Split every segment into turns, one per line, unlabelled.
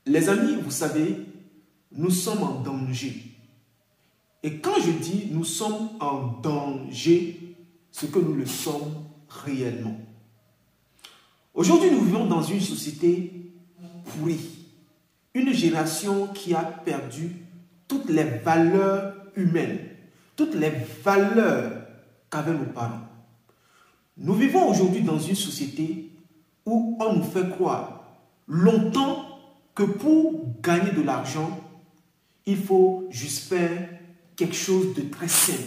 Les amis, vous savez, nous sommes en danger. Et quand je dis nous sommes en danger, c'est que nous le sommes réellement. Aujourd'hui, nous vivons dans une société pourrie. Une génération qui a perdu toutes les valeurs humaines, toutes les valeurs qu'avaient nos parents. Nous vivons aujourd'hui dans une société où on nous fait croire longtemps que pour gagner de l'argent, il faut juste faire quelque chose de très simple.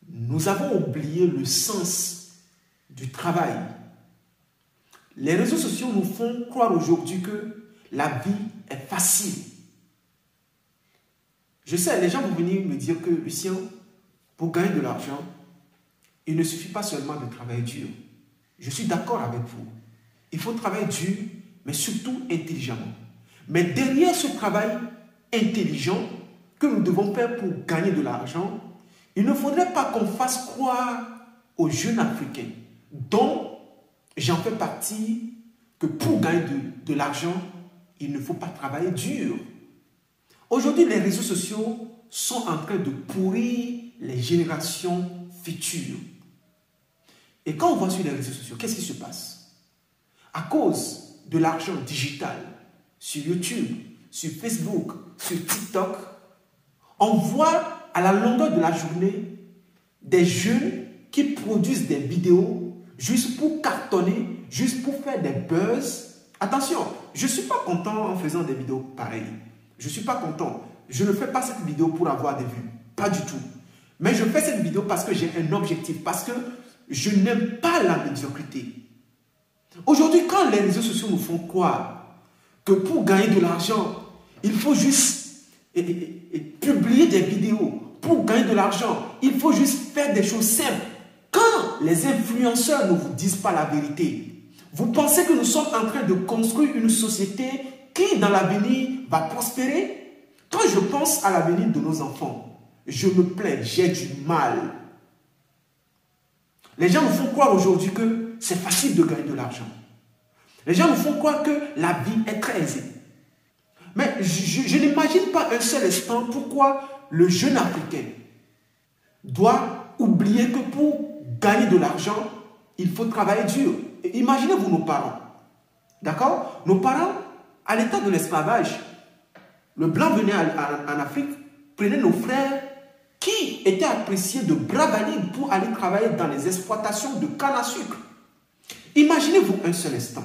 Nous avons oublié le sens du travail. Les réseaux sociaux nous font croire aujourd'hui que la vie est facile. Je sais, les gens vont venir me dire que, Lucien, pour gagner de l'argent, il ne suffit pas seulement de travailler dur. Je suis d'accord avec vous. Il faut travailler dur, mais surtout intelligemment. Mais derrière ce travail intelligent que nous devons faire pour gagner de l'argent, il ne faudrait pas qu'on fasse croire aux jeunes Africains, dont j'en fais partie, que pour gagner de l'argent, il ne faut pas travailler dur. Aujourd'hui, les réseaux sociaux sont en train de pourrir les générations futures. Et quand on voit sur les réseaux sociaux, qu'est-ce qui se passe? À cause de l'argent digital, sur YouTube, sur Facebook, sur TikTok, on voit à la longueur de la journée des jeunes qui produisent des vidéos juste pour cartonner, juste pour faire des buzz. Attention, je ne suis pas content en faisant des vidéos pareilles. Je ne suis pas content. Je ne fais pas cette vidéo pour avoir des vues. Pas du tout. Mais je fais cette vidéo parce que j'ai un objectif. Parce que je n'aime pas la médiocrité. Aujourd'hui, quand les réseaux sociaux nous font croire que pour gagner de l'argent, il faut juste publier des vidéos. Pour gagner de l'argent, il faut juste faire des choses simples. Quand les influenceurs ne vous disent pas la vérité, vous pensez que nous sommes en train de construire une société qui, dans l'avenir, va prospérer? Quand je pense à l'avenir de nos enfants, je me plains, j'ai du mal. Les gens nous font croire aujourd'hui que c'est facile de gagner de l'argent. Les gens nous font croire que la vie est très aisée. Mais je n'imagine pas un seul instant pourquoi le jeune Africain doit oublier que pour gagner de l'argent, il faut travailler dur. Imaginez-vous nos parents. D'accord? Nos parents, à l'état de l'esclavage, le blanc venait en Afrique, prenait nos frères qui étaient appréciés de bras valides pour aller travailler dans les exploitations de canne à sucre. Imaginez-vous un seul instant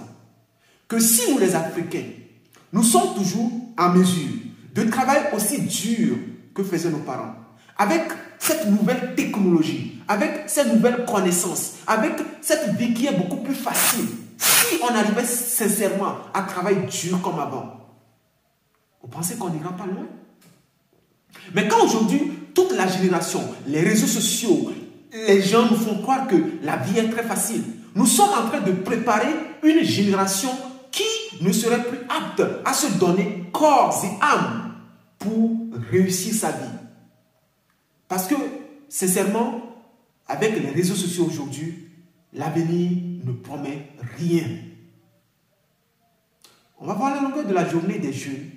que si nous les Africains, nous sommes toujours en mesure de travailler aussi dur que faisaient nos parents, avec cette nouvelle technologie, avec cette nouvelle connaissance, avec cette vie qui est beaucoup plus facile, si on arrivait sincèrement à travailler dur comme avant, vous pensez qu'on n'ira pas loin? Mais quand aujourd'hui, toute la génération, les réseaux sociaux, les gens nous font croire que la vie est très facile, nous sommes en train de préparer une génération qui ne serait plus apte à se donner corps et âme pour réussir sa vie. Parce que, sincèrement, avec les réseaux sociaux aujourd'hui, l'avenir ne promet rien. On va voir à la longueur de la journée des jeunes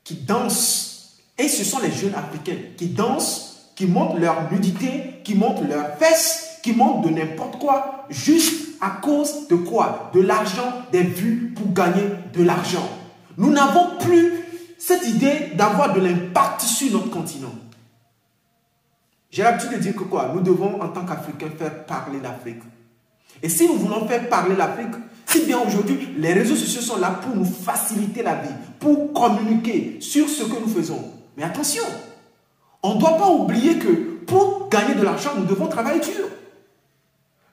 qui dansent. Et ce sont les jeunes africains qui dansent, qui montrent leur nudité, qui montrent leurs fesses, qui montrent de n'importe quoi, juste à cause de quoi? De l'argent, des vues pour gagner de l'argent. Nous n'avons plus cette idée d'avoir de l'impact sur notre continent. J'ai l'habitude de dire que quoi? Nous devons, en tant qu'Africains, faire parler l'Afrique. Et si nous voulons faire parler l'Afrique, si bien aujourd'hui, les réseaux sociaux sont là pour nous faciliter la vie, pour communiquer sur ce que nous faisons. Mais attention, on ne doit pas oublier que pour gagner de l'argent, nous devons travailler dur.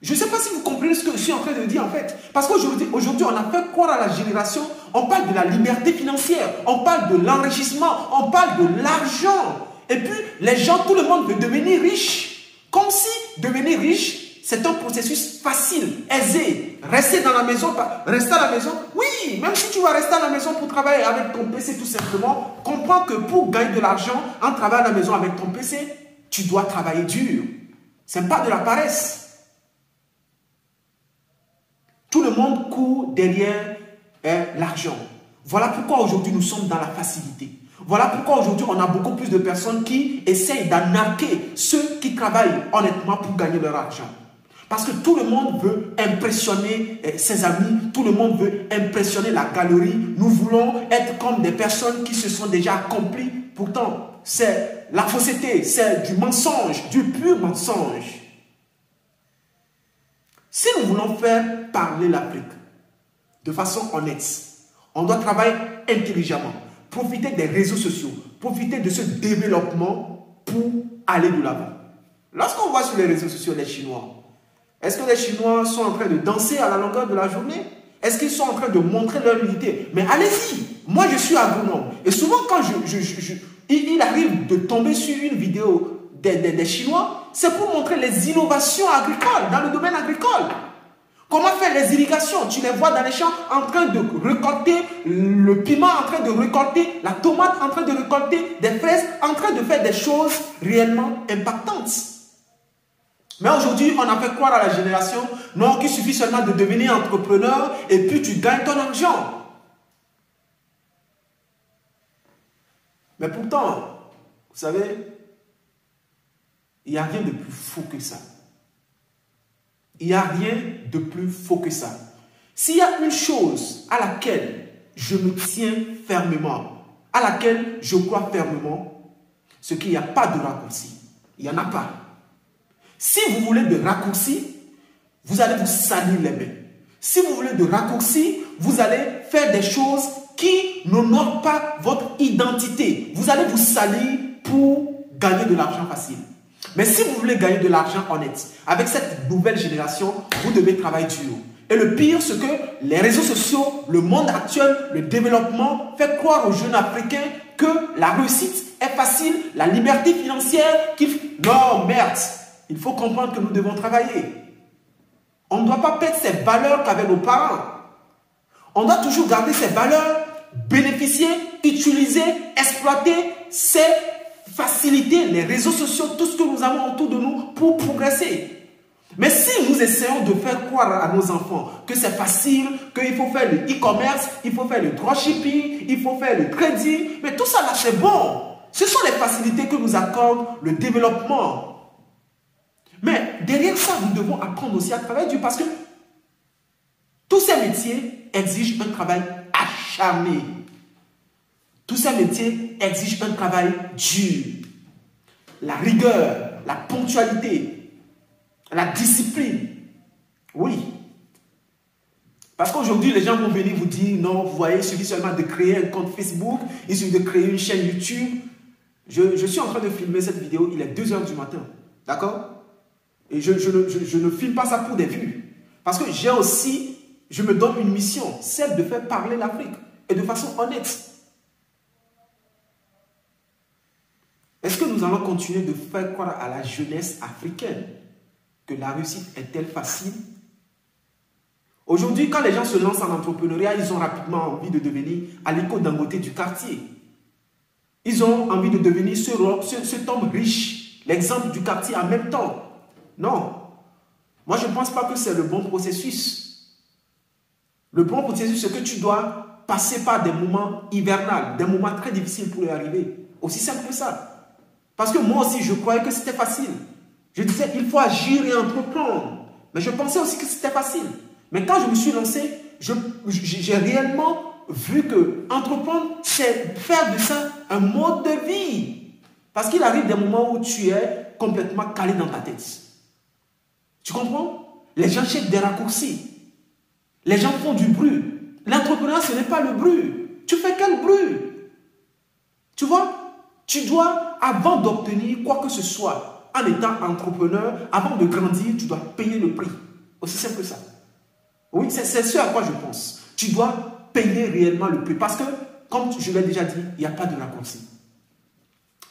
Je ne sais pas si vous comprenez ce que je suis en train de dire en fait. Parce qu'aujourd'hui, on a fait croire à la génération, on parle de la liberté financière, on parle de l'enrichissement, on parle de l'argent. Et puis, les gens, tout le monde veut devenir riche. Comme si devenir riche, c'est un processus facile, aisé. Rester dans la maison, rester à la maison. Oui, même si tu vas rester à la maison pour travailler avec ton PC tout simplement, comprends que pour gagner de l'argent, en travaillant à la maison avec ton PC, tu dois travailler dur. Ce n'est pas de la paresse. Tout le monde court derrière l'argent. Voilà pourquoi aujourd'hui nous sommes dans la facilité. Voilà pourquoi aujourd'hui on a beaucoup plus de personnes qui essayent d'arnaquer ceux qui travaillent honnêtement pour gagner leur argent. Parce que tout le monde veut impressionner ses amis, tout le monde veut impressionner la galerie. Nous voulons être comme des personnes qui se sont déjà accomplies. Pourtant, c'est la fausseté, c'est du mensonge, du pur mensonge. Si nous voulons faire parler l'Afrique de façon honnête, on doit travailler intelligemment, profiter des réseaux sociaux, profiter de ce développement pour aller de l'avant. Lorsqu'on voit sur les réseaux sociaux les Chinois, est-ce que les Chinois sont en train de danser à la longueur de la journée? Est-ce qu'ils sont en train de montrer leur unité? Mais allez-y, moi je suis agronome. Et souvent quand il arrive de tomber sur une vidéo des Chinois, c'est pour montrer les innovations agricoles, dans le domaine agricole. Comment faire les irrigations? Tu les vois dans les champs en train de récolter le piment, en train de récolter la tomate, en train de récolter des fraises, en train de faire des choses réellement impactantes. Mais aujourd'hui, on a fait croire à la génération, non, qu'il suffit seulement de devenir entrepreneur et puis tu gagnes ton argent. Mais pourtant, vous savez, il n'y a rien de plus faux que ça. Il n'y a rien de plus faux que ça. S'il y a une chose à laquelle je me tiens fermement, à laquelle je crois fermement, c'est qu'il n'y a pas de raccourci. Il n'y en a pas. Si vous voulez de raccourci, vous allez vous salir les mains. Si vous voulez de raccourci, vous allez faire des choses qui n'honorent pas votre identité. Vous allez vous salir pour gagner de l'argent facile. Mais si vous voulez gagner de l'argent honnête, avec cette nouvelle génération, vous devez travailler dur. Et le pire, c'est que les réseaux sociaux, le monde actuel, le développement fait croire aux jeunes Africains que la réussite est facile, la liberté financière, non, merde. Il faut comprendre que nous devons travailler. On ne doit pas perdre ces valeurs qu'avaient nos parents. On doit toujours garder ces valeurs, bénéficier, utiliser, exploiter ces facilités, les réseaux sociaux, tout ce que nous avons autour de nous pour progresser. Mais si nous essayons de faire croire à nos enfants que c'est facile, qu'il faut faire le e-commerce, il faut faire le dropshipping, il faut faire le trading, mais tout ça là c'est bon. Ce sont les facilités que nous accorde le développement. Mais derrière ça, nous devons apprendre aussi à travailler dur parce que tous ces métiers exigent un travail acharné. Tous ces métiers exigent un travail dur. La rigueur, la ponctualité, la discipline. Oui. Parce qu'aujourd'hui, les gens vont venir vous dire, non, vous voyez, il suffit seulement de créer un compte Facebook, il suffit de créer une chaîne YouTube. Je suis en train de filmer cette vidéo, il est 2 h du matin. D'accord? Et je ne filme pas ça pour des vues. Parce que j'ai aussi, je me donne une mission, celle de faire parler l'Afrique. Et de façon honnête. Est-ce que nous allons continuer de faire croire à la jeunesse africaine que la réussite est-elle facile? Aujourd'hui, quand les gens se lancent en entrepreneuriat, ils ont rapidement envie de devenir Aliko Dangote du quartier. Ils ont envie de devenir cet homme riche, l'exemple du quartier en même temps. Non. Moi, je ne pense pas que c'est le bon processus. Le bon processus, c'est que tu dois passer par des moments hivernales, des moments très difficiles pour y arriver. Aussi simple que ça. Parce que moi aussi, je croyais que c'était facile. Je disais, il faut agir et entreprendre. Mais je pensais aussi que c'était facile. Mais quand je me suis lancé, j'ai réellement vu que entreprendre, c'est faire de ça un mode de vie. Parce qu'il arrive des moments où tu es complètement calé dans ta tête. Tu comprends? Les gens cherchent des raccourcis. Les gens font du bruit. L'entrepreneuriat, ce n'est pas le bruit. Tu fais quel bruit? Tu vois? Tu dois, avant d'obtenir quoi que ce soit, en étant entrepreneur, avant de grandir, tu dois payer le prix. Aussi simple que ça. Oui, c'est ce à quoi je pense. Tu dois payer réellement le prix. Parce que, comme je l'ai déjà dit, il n'y a pas de raccourci.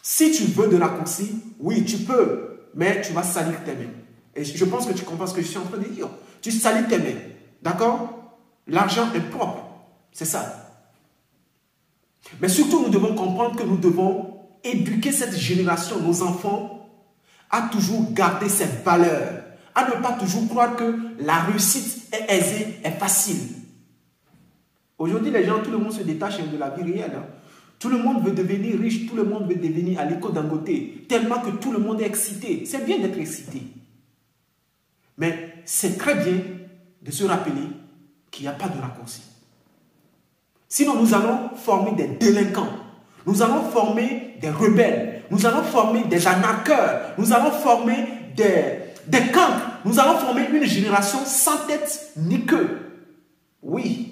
Si tu veux de raccourci, oui, tu peux, mais tu vas salir tes mains. Et je pense que tu comprends ce que je suis en train de dire. Tu salis tes mains. D'accord? L'argent est propre. C'est ça. Mais surtout, nous devons comprendre que nous devons éduquer cette génération, nos enfants, à toujours garder cette valeur. À ne pas toujours croire que la réussite est aisée, est facile. Aujourd'hui, les gens, tout le monde se détache de la vie réelle. Hein. Tout le monde veut devenir riche, tout le monde veut devenir Aliko Dangote, tellement que tout le monde est excité. C'est bien d'être excité. Mais c'est très bien de se rappeler qu'il n'y a pas de raccourci. Sinon, nous allons former des délinquants. Nous allons former des rebelles. Nous allons former des anarcheurs. Nous allons former des cancres. Nous allons former une génération sans tête ni queue. Oui,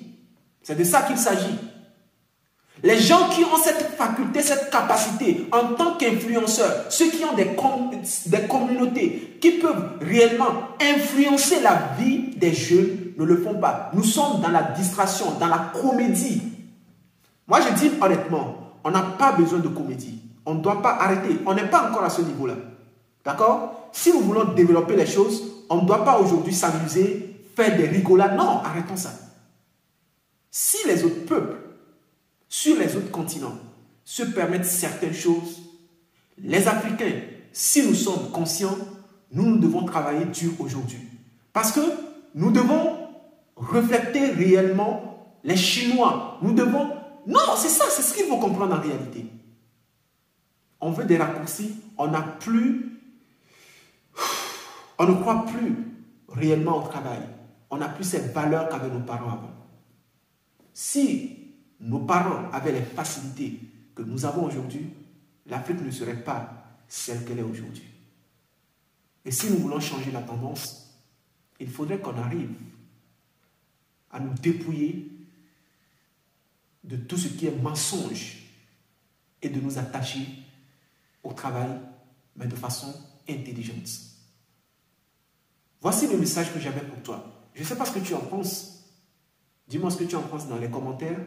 c'est de ça qu'il s'agit. Les gens qui ont cette faculté, cette capacité en tant qu'influenceurs, ceux qui ont des communautés, qui peuvent réellement influencer la vie des jeunes, ne le font pas. Nous sommes dans la distraction, dans la comédie. Moi, je dis honnêtement, on n'a pas besoin de comédie. On ne doit pas arrêter. On n'est pas encore à ce niveau-là. D'accord? Si nous voulons développer les choses, on ne doit pas aujourd'hui s'amuser, faire des rigolades. Non, arrêtons ça. Si les autres peuples, sur les autres continents, se permettent certaines choses, les Africains, si nous sommes conscients, nous devons travailler dur aujourd'hui. Parce que nous devons refléter réellement les Chinois. Nous devons... Non, c'est ça, c'est ce qu'il faut comprendre en réalité. On veut des raccourcis, on n'a plus... On ne croit plus réellement au travail. On n'a plus cette valeur qu'avaient nos parents avant. Si nos parents avaient les facilités que nous avons aujourd'hui, l'Afrique ne serait pas celle qu'elle est aujourd'hui. Et si nous voulons changer la tendance, il faudrait qu'on arrive à nous dépouiller de tout ce qui est mensonge et de nous attacher au travail, mais de façon intelligente. Voici le message que j'avais pour toi. Je ne sais pas ce que tu en penses. Dis-moi ce que tu en penses dans les commentaires.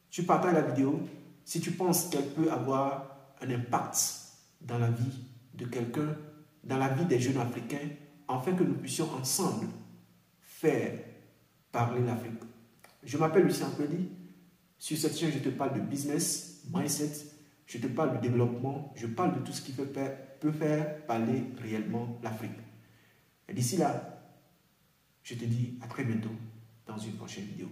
Tu partages la vidéo si tu penses qu'elle peut avoir un impact dans la vie de quelqu'un, dans la vie des jeunes Africains, afin que nous puissions ensemble faire parler l'Afrique. Je m'appelle Lucien Akwedi. Sur cette chaîne, je te parle de business, mindset, je te parle de développement, je parle de tout ce qui peut faire parler réellement l'Afrique. Et d'ici là, je te dis à très bientôt dans une prochaine vidéo.